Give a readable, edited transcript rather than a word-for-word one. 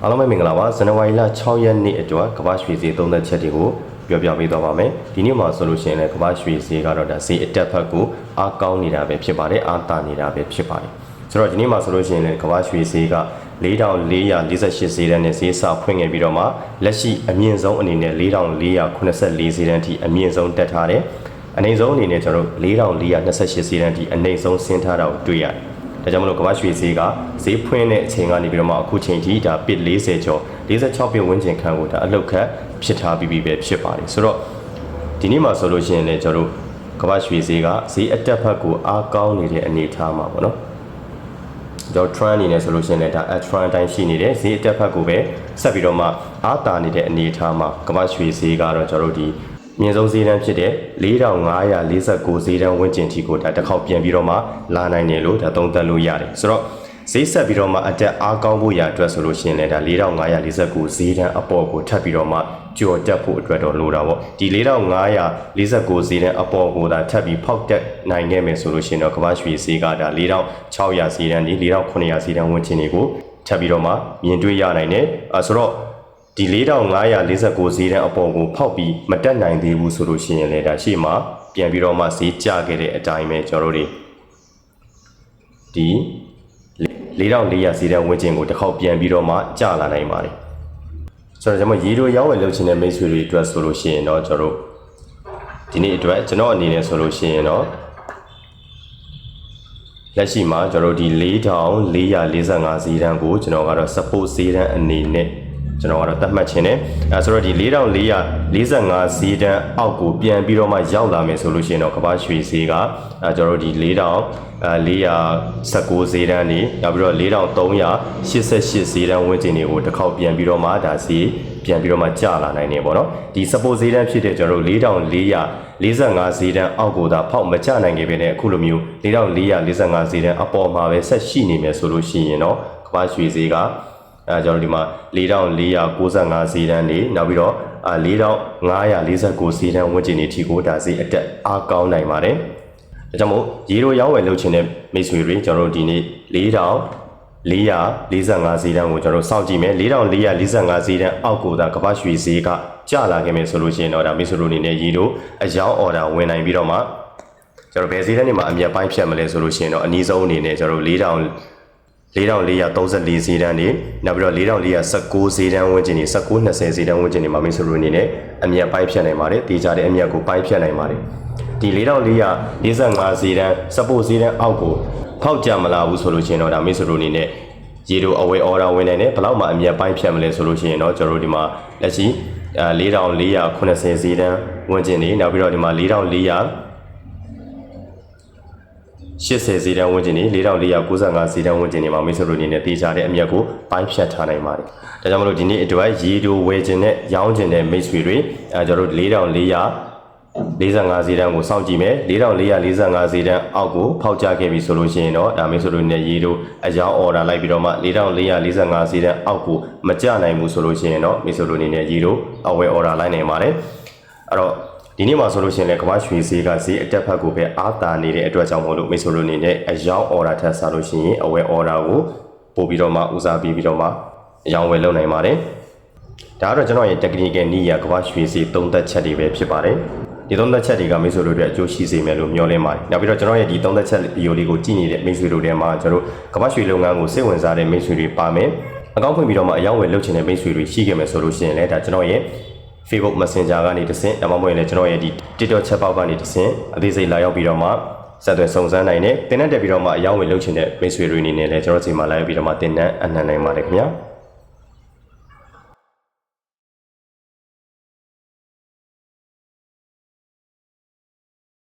အားလုံးပဲမင်္ဂလာပါဇန်နဝါရီလ6ရက်နေ့အတွက်ကမ္ဘာရွှေဈေးသုံးသက်ချက်တွေကိုပြောပြပေးသွားပါမယ်ဒီနေ့မှာဆိုလို့ရှိရင်လည်းကမ္ဘာရွှေဈေးကတော့ဒါဈေးအတက်ဖက်ကိုအားကောင်းနေတာပဲဖြစ်ပါတယ်အားတာနေတာပဲဖြစ်ပါတယ်ဆိုတော့ဒီနေ့မှာဆိုလို့ရှိရင်လည်းကမ္ဘာရွှေဈေးက4448ဈေးတန်းနဲ့ဈေးစဖွင့်ခဲ့ပြီးတော့မှလက်ရှိအမြင့်ဆုံးအနေနဲ့4484ဈေးတန်းထိအမြင့်ဆုံးတက်ထားတယ်အနိမ့်ဆုံးအနေနဲ့ကျွန်တော်တို့4428ဈေးတန်းထိအနိမ့်ဆုံးဆင်းထားတာကိုတွေ့ရတယ်ဒါကြောင့်မလို့ကမ္ဘာရွှေဈေးကဈေးဖွင့်တဲ့အချိန်ကနေပြီးတော့မှအခုချိန်ထိဒါပစ်40ကျော်46ပစ်ဝန်းကျင်ခန့်ကိုဒါအလောက်ခတ်ဖြစ်ထားပြီးပဲဖြစ်ပါတယ်ဆိုတော့ဒီနေ့မှာဆိုလို့ရှိရင်လည်းကျွန်တော်တို့ကမ္ဘာရွှေဈေးကဈေးအတက်ဖက်ကိုအားကောင်းနေတဲ့အနေအထားမှာပေါ့နော်ကျွန်တော် trend အနေနဲ့ဆိုလို့ရှိရင်လည်းဒါ trend အတိုင်းရှိနေတယ်ဈေးအတက်ဖက်ကိုပဲဆက်ပြီးတော့မှအားတာနေတဲ့အနေအထားမှာကမ္ဘာရွှေဈေးကတော့ကျွန်တော်တို့ဒီမြင့်ဆုံးဈေးတန်းဖြစ်တဲ့4549ဈေးတန်းဝန်းကျင်ထိကိုဒါတစ်ခေါက်ပြန်ပြီးတော့မှလာနိုင်တယ်လို့ဒါသုံးသပ်လို့ရတယ်ဆိုတော့ဈေးဆက်ပြီးတော့မှအတက်အားကောင်းဖို့ရအတွက်ဆိုလို့ရှိရင်လည်းဒါ4549ဈေးတန်းအပေါ်ကိုထပ်ပြီးတော့မှကြော်တက်ဖို့အတွက်တော့လိုတာပေါ့ဒီ4549ဈေးတန်းအပေါ်ကိုဒါထပ်ပြီးဖောက်တက်နိုင်ခဲ့မယ်ဆိုလို့ရှိရင်တော့ကမ္ဘာရွှေဈေးကဒါ4600ဈေးတန်းဒီ4900ဈေးတန်းဝန်းကျင်တွေကိုထပ်ပြီးတော့မှမြင်တွေ့ရနိုင်တယ်ဆိုတော့ဒီ4549ဈေးတန်းအပေါ်ကိုဖောက်ပြီးမတက်နိုင်သေးဘူးဆိုလို့ရှိရင်လည်းဒါရှေ့မှာပြန်ပြီးတော့မှဈေးကျခဲ့တဲ့အတိုင်းပဲကျွန်တော်တို့ဒီ4400ဈေးတန်းဝန်းကျင်ကိုတစ်ခေါက်ပြန်ပြီးတော့မှကျလာနိုင်ပါတယ်ဆိုတော့ကျွန်တော်ရေတိုရောင်းဝယ်လုပ်ချင်တဲ့မိတ်ဆွေတွေအတွက်ဆိုလို့ရှိရင်တော့ကျွန်တော်တို့ဒီနေ့အတွက်ကျွန်တော်အနေနဲ့ဆိုလို့ရှိရင်တော့လက်ရှိမှာကျွန်တော်တို့ဒီ4445ဈေးတန်းကိုကျွန်တော်ကတော့ support ဈေးတန်းအနေနဲ့ကျွန်တော်ကတော့သတ်မှတ်ခြင်းနဲ့ဆိုတော့ဒီ4445ဈေးတန်းအောက်ကိုပြန်ပြီးတော့မှရောက်လာမယ်ဆိုလို့ရှိရင်တော့ကမ္ဘာရွှေဈေးကကျွန်တော်တို့ဒီ4419ဈေးတန်းနေနောက်ပြီးတော့4388ဈေးတန်းဝန်းကျင်တွေကိုတစ်ခေါက်ပြန်ပြီးတော့မှဒါဈေးပြန်ပြီးတော့မှကျလာနိုင်နေပေါ့နော်ဒီ support ဈေးတန်းဖြစ်တဲ့ကျွန်တော်တို့4445ဈေးတန်းအောက်ကိုသာဖောက်မကျနိုင်ခဲ့ပဲနဲ့အခုလိုမျိုး4445ဈေးတန်းအပေါ်မှာပဲဆက်ရှိနေမယ်ဆိုလို့ရှိရင်တော့ကမ္ဘာရွှေဈေးကကျွန်တော်ဒီမှာ4495ဈေးတန်းနေနောက်ပြီးတော့4549ဈေးတန်းဝန်းကျင်တွေထိကိုဒါဈေးအတက်အားကောင်းနိုင်ပါတယ်ဒါကြောင့်မို့ရေလိုရောင်းဝယ်လုပ်ချင်တဲ့မိတ်ဆွေတွေကျွန်တော်တို့ဒီနေ့4445ဈေးတန်းကိုကျွန်တော်တို့စောင့်ကြည့်မယ်4445ဈေးတန်းအောက်ကိုဒါကမ္ဘာရွှေဈေးကကျလာခဲ့မယ်ဆိုလို့ရှိရင်တော့ဒါမိတ်ဆွေတို့အနေနဲ့ရေလိုအယောင်း order ဝင်နိုင်ပြီးတော့မှကျွန်တော်ဘယ်ဈေးတန်းတွေမှာအမြတ်ပိုင်းဖြတ်မလဲဆိုလို့ရှိရင်တော့အနည်းဆုံးအနေနဲ့ကျွန်တော်တို့4434ဈေးတန်းနေနောက်ပြီးတော့4419ဈေးတန်းဝန်းကျင်နေ1920ဈေးတန်းဝန်းကျင်နေမှာမိတ်ဆွေတို့အနေနဲ့အမြတ်ပိုင်းဖြတ်နိုင်ပါတယ်တေးကြတဲ့အမြတ်ကိုပိုင်းဖြတ်နိုင်ပါတယ်ဒီ4445ဈေးတန်း support ဈေးတန်းအောက်ကိုဖောက်ကြမလာဘူးဆိုလို့ရှိရင်တော့ဒါမိတ်ဆွေတို့အနေနဲ့ရေတိုအဝယ် order ဝင်နိုင်တယ်ဘယ်လောက်မှအမြတ်ပိုင်းဖြတ်မလဲဆိုလို့ရှိရင်တော့ကျွန်တော်တို့ဒီမှာလက်ရှိ4480ဈေးတန်းဝန်းကျင်နေနောက်ပြီးတော့ဒီမှာ80ဈေးတန်းဝန်းကျင်နေ4495ဈေးတန်းဝန်းကျင်နေမှာမိတ်ဆွေတို့အနေနဲ့တေးကြတဲ့အမြတ်ကိုပိုင်းဖြတ်ထားနိုင်ပါတယ်ဒါကြောင့်မလို့ဒီနေ့အတွက်ရေတိုဝယ်ခြင်းနဲ့ရောင်းခြင်းနဲ့မိတ်ဆွေတွေကျွန်တော်တို့4445ဈေးတန်းကိုစောင့်ကြည့်မယ်4445ဈေးတန်းအောက်ကိုဖောက်ကြခဲ့ပြီဆိုလို့ရှိရင်တော့ဒါမိတ်ဆွေတို့နဲ့ရေတိုအယောင်း order လိုက်ပြီးတော့မှ4445ဈေးတန်းအောက်ကိုမကျနိုင်ဘူးဆိုလို့ရှိရင်တော့မိတ်ဆွေတို့အနေနဲ့ရေတိုအဝယ် order လိုက်နိုင်ပါတယ်အဲ့တော့ဒီနေ့မှာဆိုလို့ရှိရင်လည်းကမ္ဘာရွှေဈေးကဈေးအတက်ဖက်ကိုပဲအားတာနေတဲ့အတွက်ကြောင့်မို့လို့မိတ်ဆွေတို့အနေနဲ့အယောင်း order ထပ်စားလို့ရှိရင်အဝယ် order ကိုပို့ပြီးတော့မှဦးစားပေးပြီးတော့မှအယောင်းဝယ်လုပ်နိုင်ပါတယ်ဒါကတော့ကျွန်တော်ရဲ့ technical နည်းရကမ္ဘာရွှေဈေးသုံးသက်ချက်တွေပဲဖြစ်ပါတယ်ဒီသုံးသက်ချက်တွေကမိတ်ဆွေတို့တွေအကျိုးရှိစေမယ်လို့မျှော်လင့်ပါတယ်နောက်ပြီးတော့ကျွန်တော်ရဲ့ဒီသုံးသက်ချက်ဗီဒီယိုလေးကိုကြည့်နေတဲ့မိတ်ဆွေတို့တွေမှာကျွန်တော်ကမ္ဘာရွှေလုပ်ငန်းကိုစိတ်ဝင်စားတဲ့မိတ်ဆွေတွေပါမယ်အကောင့်ဖွင့်ပြီးတော့မှအယောင်းဝယ်လုပ်ချင်တဲ့မိတ်ဆွေတွေရှိခဲ့မယ်ဆိုလို့ရှိရင်လည်းဒါကျွန်တော်ရဲ့ Facebook Messenger ကနေတဆင့်ဒါမှမဟုတ်ရင်လည်းကျွန်တော်ရဲ့ဒီ TikTok chat box ကနေတဆင့်အသေးစိတ်လာရောက်ပြီးတော့မှဆက်သွယ်စုံစမ်းနိုင်တယ်တင်တဲ့တက်ပြီးတော့မှအယောင်းဝယ်လုပ်ချင်တဲ့မိတ်ဆွေတွေအနေနဲ့လည်းကျွန်တော်စီမှာလာရောက်ပြီးတော့မှတင်တဲ့အနှံ့နိုင်ပါတယ်ခင်ဗျာ